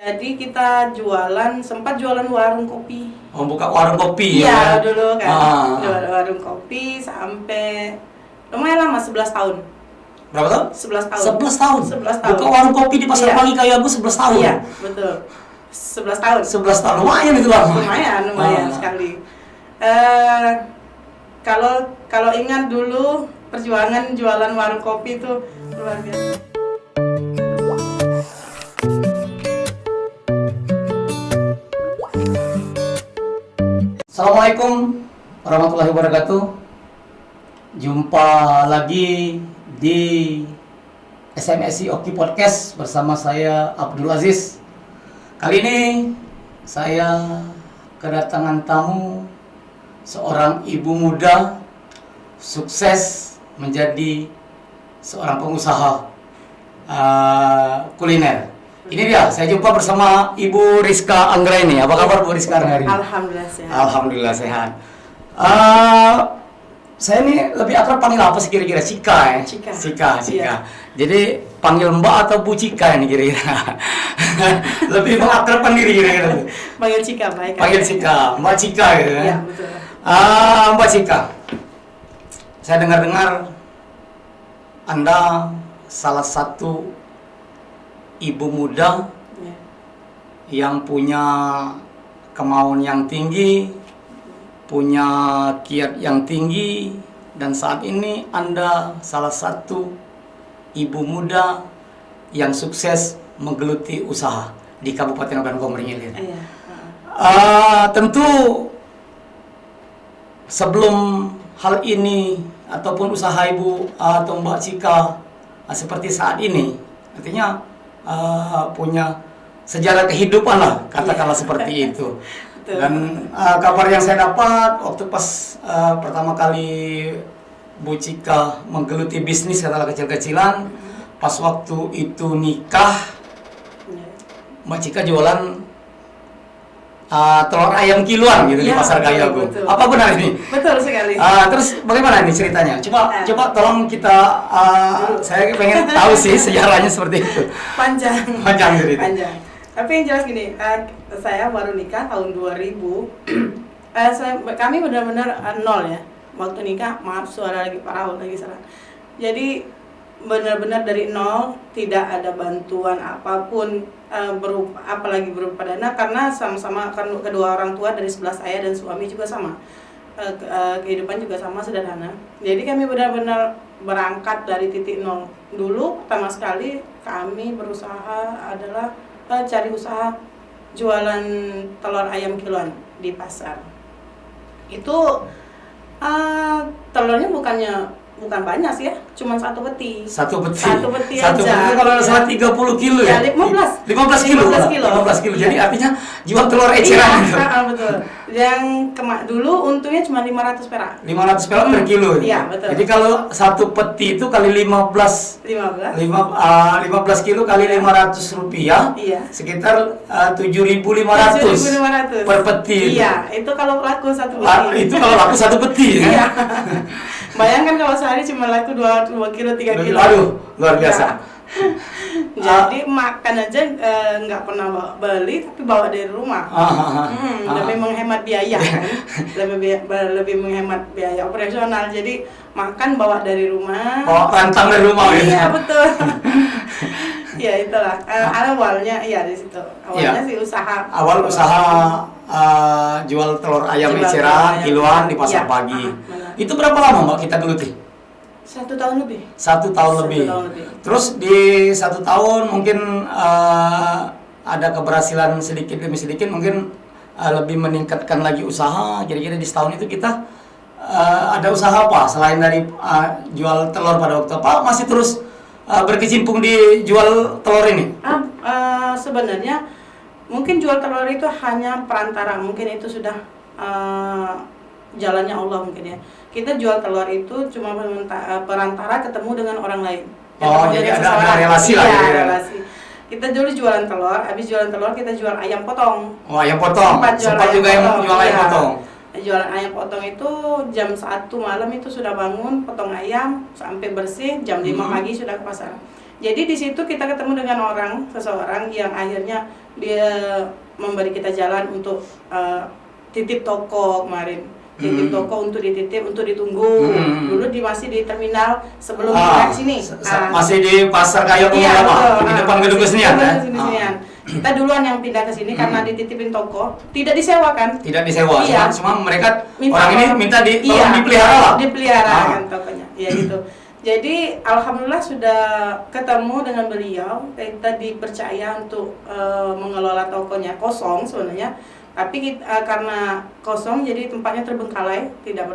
Jadi kita sempat jualan warung kopi. Oh, buka warung kopi ya? Iya, dulu kan. Jualan warung kopi sampai lumayan lama, 11 tahun. Berapa tahun? 11 tahun. 11 tahun? 11 tahun. Buka warung kopi di Pasar Pagi kayak aku 11 tahun? Iya, betul. 11 tahun. 11 tahun, lumayan itu lama. Lumayan sekali. Kalau ingat dulu perjuangan jualan warung kopi itu luar biasa. Assalamualaikum warahmatullahi wabarakatuh. Jumpa lagi di SMSI Oki Podcast bersama saya Abdul Aziz. Kali ini saya kedatangan tamu, seorang ibu muda sukses menjadi seorang pengusaha kuliner. Ini dia, saya jumpa bersama Ibu Rizka Anggraini. Apa kabar Bu Rizka Anggraini? Alhamdulillah sehat. Alhamdulillah sehat. Saya ini lebih akrab panggil apa sih kira-kira? Cika ya? Cika. Iya. Jadi panggil Mbak atau Bu Cika ini kira-kira? Lebih mengakrabkan diri kira-kira. Panggil Cika, baik. Panggil Cika, Mbak Cika gitu ya? Iya, betul. Mbak Cika, saya dengar-dengar Anda salah satu ibu muda yang punya kemauan yang tinggi, punya kiat yang tinggi, dan saat ini Anda salah satu ibu muda yang sukses menggeluti usaha di Kabupaten Ogan Komering Ilir. Tentu sebelum hal ini ataupun usaha Ibu atau Mbak Cika seperti saat ini, artinya punya sejarah kehidupan lah, katakanlah seperti itu. Dan kabar yang saya dapat waktu pas pertama kali Bu Cika menggeluti bisnis katakanlah kecil-kecilan, pas waktu itu nikah, Mbak Cika jualan telur ayam kiloan gitu di Pasar Gayagung. Apa benar ini? Betul sekali. Terus bagaimana ini ceritanya? Coba tolong kita, saya pengen tahu sih sejarahnya seperti itu. Panjang cerita. Panjang. Tapi yang jelas gini, saya baru nikah tahun 2000. Kami benar-benar nol ya. Waktu nikah, maaf suara lagi parah lagi salah. Jadi benar-benar dari nol, tidak ada bantuan apapun apalagi berupa dana, karena sama-sama kedua orang tua dari sebelah saya dan suami juga sama, kehidupan juga sama sederhana. Jadi kami benar-benar berangkat dari titik nol. Dulu pertama sekali kami berusaha adalah cari usaha jualan telur ayam kiloan di pasar. Itu telurnya bukan banyak sih ya, cuma satu peti. Satu peti aja. Kalau salah 30 kilo ya? 15 kilo. Jadi artinya jual telur eceran itu. Betul. Yang dulu untungnya cuma 500 perak. 500 perak per kilo. Iya, betul. Jadi kalau satu peti itu kali 15 kilo kali 500 rupiah, sekitar 7.500 per peti. Iya, itu kalau laku satu peti. Itu kalau laku satu peti ya. Iya. Bayangkan kalau sehari cuma laku 2 kilo, 3 kilo. Aduh, luar biasa. Jadi makan aja nggak pernah beli, tapi bawa dari rumah. Lebih menghemat biaya kan? lebih menghemat biaya operasional. Jadi makan bawa dari rumah. Bawa rantang dari rumah. Iya, betul. Ya itulah awalnya di situ. Awalnya sih usaha. Awal usaha jual telur ayam eceran kiloan di Pasar Pagi. Itu berapa lama Mbak kita geluti? 1 tahun lebih. 1 tahun lebih. Terus di 1 tahun mungkin ada keberhasilan sedikit demi sedikit, mungkin lebih meningkatkan lagi usaha. Kira-kira di setahun itu kita ada usaha apa selain dari jual telur pada waktu apa? Masih terus berkecimpung di jual telur ini? Sebenarnya mungkin jual telur itu hanya perantara. Mungkin itu sudah jalannya Allah mungkin ya. Kita jual telur itu cuma perantara ketemu dengan orang lain. Jadi ada relasi lah ya. Relasi. Kita dulu jualan telur, habis jualan telur kita jual ayam potong. Ayam potong. Sempat juga yang jual ayam potong. Jualan ayam potong itu jam 1 malam itu sudah bangun, potong ayam sampai bersih, jam 5 pagi sudah ke pasar. Jadi di situ kita ketemu dengan seseorang yang akhirnya dia memberi kita jalan untuk titip toko kemarin. Titip toko untuk dititip, untuk ditunggu. Dulu masih di terminal sebelum pindah ke sini. Masih di pasar kayak iya, di depan gedung kesenian ya? Kita duluan yang pindah ke sini karena dititipin toko, tidak disewa kan? Tidak disewa, iya. cuma mereka orang ini minta tolong dipelihara lah. Dipelihara kan tokonya, ya gitu. Jadi alhamdulillah sudah ketemu dengan beliau, kita dipercaya untuk mengelola tokonya, kosong sebenarnya, tapi karena kosong jadi tempatnya terbengkalai, tidak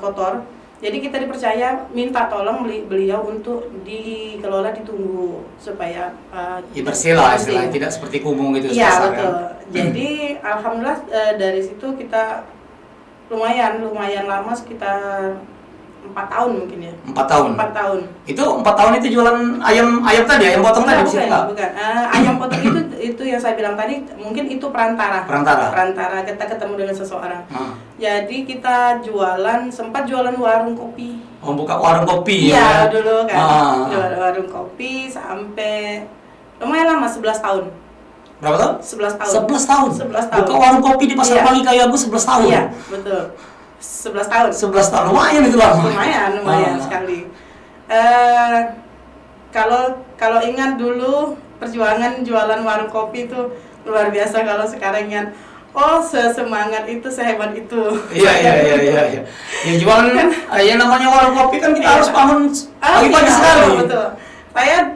kotor. Jadi kita dipercaya minta tolong beliau untuk dikelola, ditunggu supaya bersih lah istilahnya, tidak seperti kumuh gitu. Iya betul. Kan? Jadi alhamdulillah dari situ kita lumayan lama, sekitar 4 tahun mungkin ya. 4 tahun. 4 tahun. Itu 4 tahun itu jualan ayam tadi, ayam potong tadi di situ Kak? Bukan. Ayam potong itu yang saya bilang tadi, mungkin itu perantara kita ketemu dengan seseorang. Jadi kita sempat jualan warung kopi. Oh, buka warung kopi ya? Iya, dulu kan. Jualan warung kopi sampai lumayan lama, 11 tahun. Berapa tahun? 11 tahun. 11 tahun. Buka warung kopi di Pasar Pagi kayak aku 11 tahun. Iya, betul. 11 tahun. 11 tahun, lumayan itu lama. Lumayan sekali. Kalau ingat dulu perjuangan jualan warung kopi itu luar biasa. Kalau sekarang ingat, sesemangat itu, sehebat itu. Iya. Ya jualan kan, yang namanya warung kopi kan kita harus bangun pagi-pagi sekali. Betul. Saya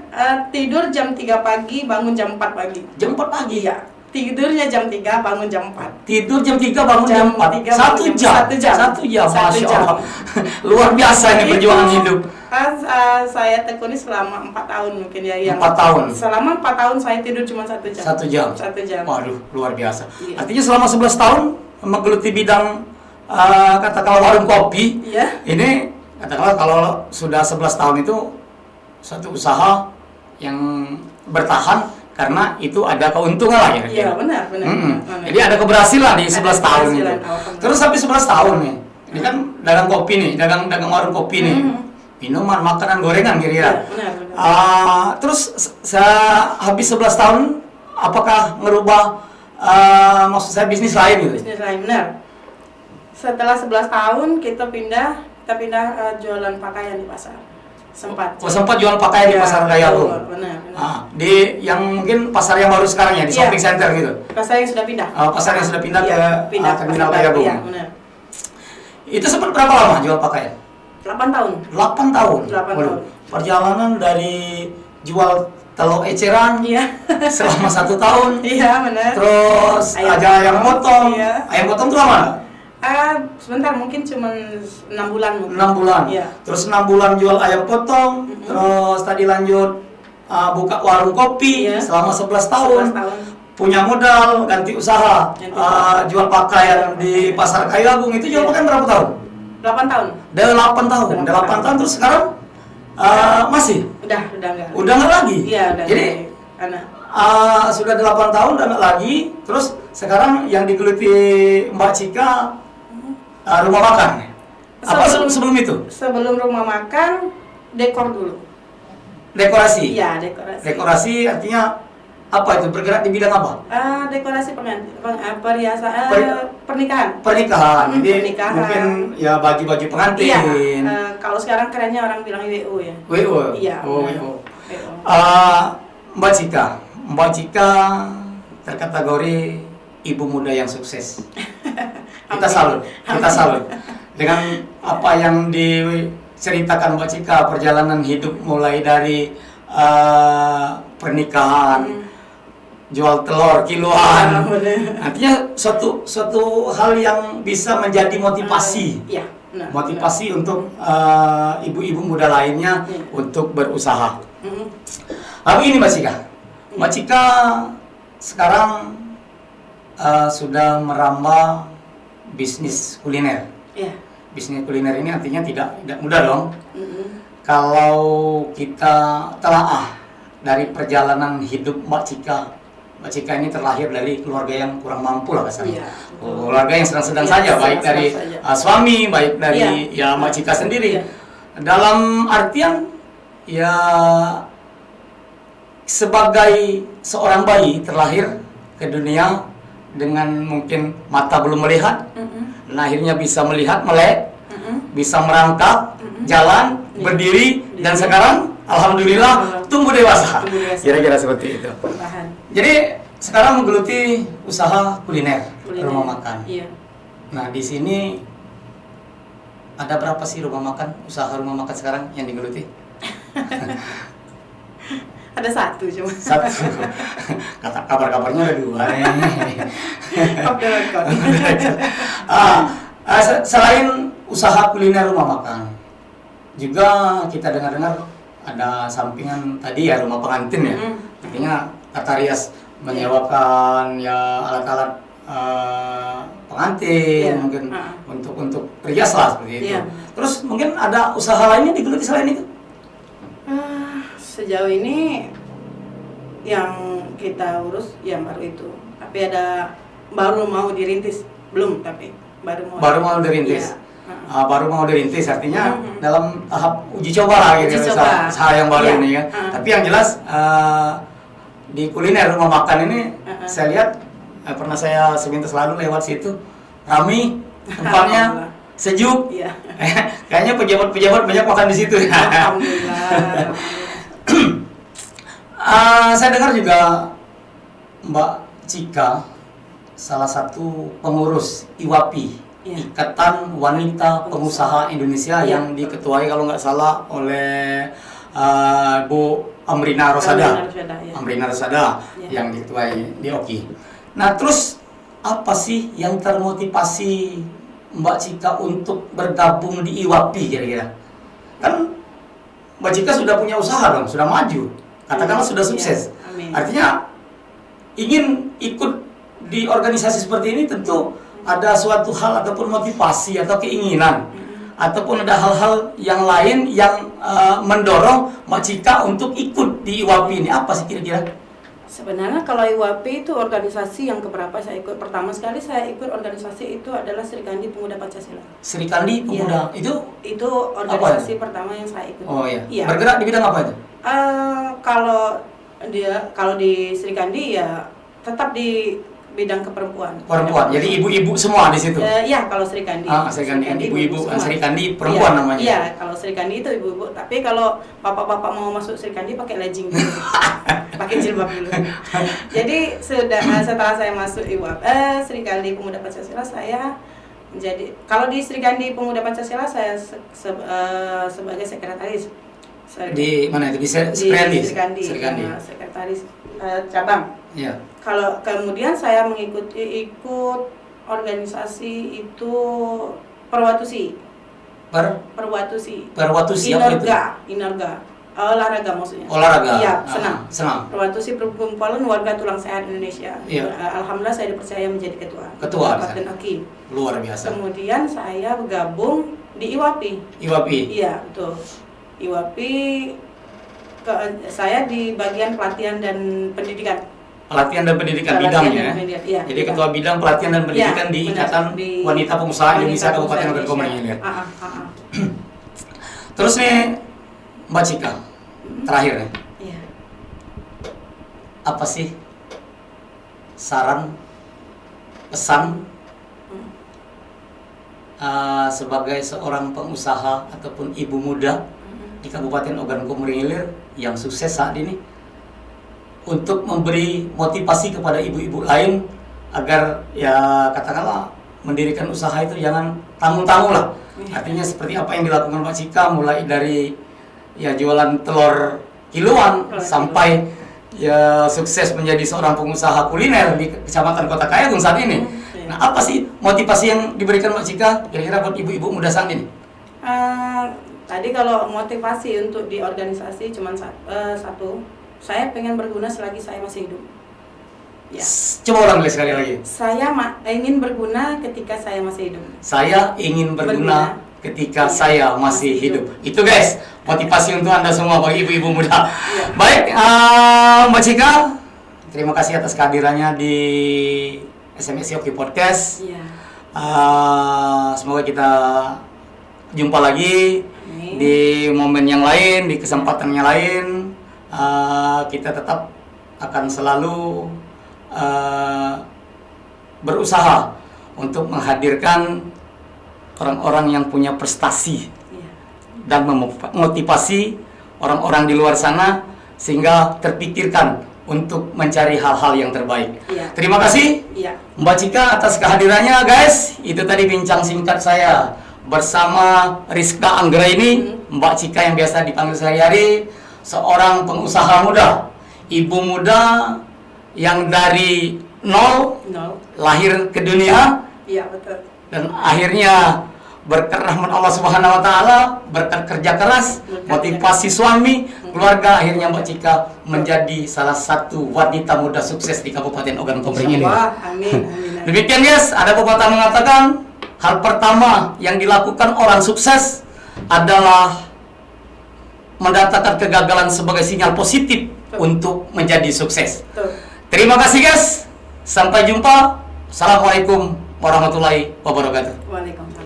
tidur jam 3 pagi, bangun jam 4 pagi. Jam 4 pagi? Ya. Tidurnya jam 3, bangun jam 4. Tidur jam 3, bangun jam 4. 1 jam. Masya Allah. Luar biasa ini perjuangan hidup. Saya tekuni selama 4 tahun mungkin ya. 4 tahun? Selama 4 tahun saya tidur cuma 1 jam. 1 jam? 1 jam. Waduh, luar biasa. Iya. Artinya selama 11 tahun menggeluti bidang katakanlah warung kopi. Iya. Ini katakanlah kalau sudah 11 tahun itu satu usaha yang bertahan karena itu ada keuntungan lah ya. Iya, benar. Jadi ada keberhasilan di 11 tahun itu. Terus sampai 11 tahun nih. Ini kan dagang kopi nih, dagang warung kopi nih. Minuman, makanan, gorengan kira-kira. Benar. Terus habis 11 tahun apakah ngerubah maksud saya bisnis lain gitu? Bisnis lain, benar. Setelah 11 tahun kita pindah jualan pakaian di pasar. Sempat jual pakaian di Pasar Gaya Agung. Benar. Di yang mungkin pasar yang baru sekarang ya, di shopping center gitu. Pasar yang sudah pindah. Pasar yang sudah pindah ke terminal Gaya Agung. Iya, benar. Itu sempat berapa lama jual pakaian? 8 tahun. 8 tahun. Perjalanan dari jual telur eceran selama 1 tahun. Iya, benar. Terus ada ayam potong. Ayam potong itu lama? Sebentar, mungkin cuma 6 bulan. 6 bulan. Iya. Terus 6 bulan jual ayam potong. Terus tadi lanjut buka warung kopi selama 11 tahun. Punya modal, ganti usaha, jual pakaian di Pasar Kayu Agung. Itu jual pakaian berapa tahun? 8 tahun. 8 tahun. 8 tahun terus sekarang masih? Udah enggak. Udah enggak lagi? Iya, udah. Jadi sudah 8 tahun udah enggak lagi. Terus sekarang yang digeluti Mbak Cika rumah makan. Sebelum itu? Sebelum rumah makan, dekor dulu. Dekorasi? Iya, dekorasi. Dekorasi artinya apa itu? Bergerak di bidang apa? Dekorasi perhiasan pernikahan. Jadi pernikahan. Mungkin ya baju-baju pengantin. Iya. Kalau sekarang kerennya orang bilang WO ya. WO. Iya. WO. Mbak Cika terkategori ibu muda yang sukses. Kita salut dengan apa yang diceritakan Mbak Cika, perjalanan hidup mulai dari pernikahan, jual telur kiloan. Artinya suatu hal yang bisa menjadi motivasi. Motivasi untuk ibu-ibu muda lainnya untuk berusaha. Lalu ini Mbak Cika. Mbak Cika sekarang sudah merambah bisnis kuliner. Bisnis kuliner ini artinya tidak mudah dong. Kalau kita telaah dari perjalanan hidup Mbak Cika ini terlahir dari keluarga yang kurang mampu lah kasarnya. Keluarga yang sedang-sedang saja, baik dari suami, baik dari Mbak Cika sendiri. Dalam artian ya sebagai seorang bayi terlahir ke dunia dengan mungkin mata belum melihat, nah akhirnya bisa melihat, melek, bisa merangkak, jalan, berdiri, dan sekarang alhamdulillah tumbuh dewasa. Kira-kira seperti itu. Jadi sekarang menggeluti usaha kuliner. Rumah makan. Iya. Nah, di sini ada berapa sih rumah makan, usaha rumah makan sekarang yang digeluti? Ada satu cuma. Satu. Kata kabar-kabarnya ada 2 nih. Off the record. Selain usaha kuliner rumah makan, juga kita dengar-dengar ada sampingan tadi ya rumah pengantin ya. Artinya kata Rias menyewakan ya alat-alat pengantin, mungkin untuk rias lah seperti itu. Terus mungkin ada usaha lainnya digeluti selain itu? Sejauh ini yang kita urus yang baru itu, tapi ada baru mau dirintis, belum tapi baru mau dirintis. Ya. Baru mau dirintis artinya dalam tahap uji coba lah gitu usaha yang baru ini kan. Tapi yang jelas di kuliner rumah makan ini saya lihat pernah saya sepintas lalu lewat situ, ramai tempatnya, sejuk. Iya. Kayaknya pejabat-pejabat banyak makan di situ. Alhamdulillah. Saya dengar juga Mbak Cika salah satu pengurus IWAPI, Ikatan Wanita Pengusaha Indonesia, yang diketuai kalau nggak salah oleh Bu Amrina Rosada. Amrina Rosada yang diketuai di OKI. Nah, terus apa sih yang termotivasi Mbak Cika untuk bergabung di IWAPI kira-kira? Kan Mbak Cika sudah punya usaha dong, sudah maju, katakanlah sudah sukses. Artinya ingin ikut di organisasi seperti ini tentu ada suatu hal ataupun motivasi atau keinginan, ataupun ada hal-hal yang lain yang mendorong Mbak Cika untuk ikut di IWAPI ini. Apa sih kira-kira? Sebenarnya kalau IWAPI itu organisasi yang keberapa saya ikut. Pertama sekali saya ikut organisasi itu adalah Serikandi Pemuda Pancasila. Serikandi Pemuda itu organisasi pertama yang saya ikut. Oh iya. Bergerak di bidang apa itu? Kalau di Serikandi ya tetap di bidang keperempuan. Jadi ibu-ibu semua di situ. Iya, kalau Serikandi. Serikandi ibu-ibu, Serikandi perempuan namanya. Iya, kalau Serikandi itu ibu-ibu. Tapi kalau bapak-bapak mau masuk Serikandi pakai legging dulu. Pakai jilbab dulu. Jadi setelah saya masuk Serikandi Pemuda Pancasila, saya menjadi, kalau di Serikandi Pemuda Pancasila saya sebagai sekretaris. Di mana itu? Di Serikandi. Sekretaris cabang. Iya. Kalau kemudian saya ikut organisasi itu Perwatusi. Perwatusi apa itu? Inorga. Olahraga maksudnya. Olahraga. Iya, senam. Perwatusi Perkumpulan Warga Tulang Sehat Indonesia. Iya. Alhamdulillah saya dipercaya menjadi ketua. Di Oki. Luar biasa. Kemudian saya bergabung di IWAPI. Iya, betul. IWAPI saya di bagian pelatihan dan pendidikan. Bidangnya. Ya, jadi ketua bidang pelatihan dan pendidikan di Ikatan Wanita Pengusaha Indonesia Kabupaten Ogan Komering Ilir. Terus nih Mbak Cika, terakhir nih. Iya. Apa sih saran, pesan sebagai seorang pengusaha ataupun ibu muda di Kabupaten Ogan Komering Ilir yang sukses saat ini, untuk memberi motivasi kepada ibu-ibu lain agar ya katakanlah mendirikan usaha itu jangan tanggung-tanggung lah. Artinya seperti apa yang dilakukan Mbak Cika, mulai dari ya jualan telur kiloan sampai ya sukses menjadi seorang pengusaha kuliner di Kecamatan Kota Kayagung saat ini. Nah, apa sih motivasi yang diberikan Mbak Cika kira-kira buat ibu-ibu muda saat ini? Tadi kalau motivasi untuk di organisasi cuma satu, saya pengen berguna selagi saya masih hidup. Ya. Coba ulang sekali lagi. Saya ingin berguna ketika saya masih hidup. Saya ingin berguna ketika saya masih hidup. Itu guys, motivasi untuk Anda semua bagi ibu-ibu muda. Baik, Mbak Cika, terima kasih atas kehadirannya di SMS Oki Podcast. Semoga kita jumpa lagi di momen yang lain, di kesempatan yang lain. Kita tetap akan selalu berusaha untuk menghadirkan orang-orang yang punya prestasi Iya. dan memotivasi orang-orang di luar sana sehingga terpikirkan untuk mencari hal-hal yang terbaik. Iya. Terima kasih Iya. Mbak Cika atas kehadirannya, guys. Itu tadi bincang singkat saya bersama Rizka Anggraini, Mbak Cika yang biasa dipanggil sehari-hari, seorang pengusaha muda, ibu muda yang dari nol lahir ke dunia Iya, betul. dan akhirnya berkat rahmat Allah Subhanahu wa taala, berkat kerja keras, motivasi suami, keluarga, akhirnya Mbak Cika menjadi salah satu wanita muda sukses di Kabupaten Ogan Komering ini. Wah, amin, amin. Demikian guys, ada pepatah mengatakan hal pertama yang dilakukan orang sukses adalah mendatangkan kegagalan sebagai sinyal positif untuk menjadi sukses. Betul. Terima kasih guys. Sampai jumpa. Assalamualaikum warahmatullahi wabarakatuh. Waalaikumsalam.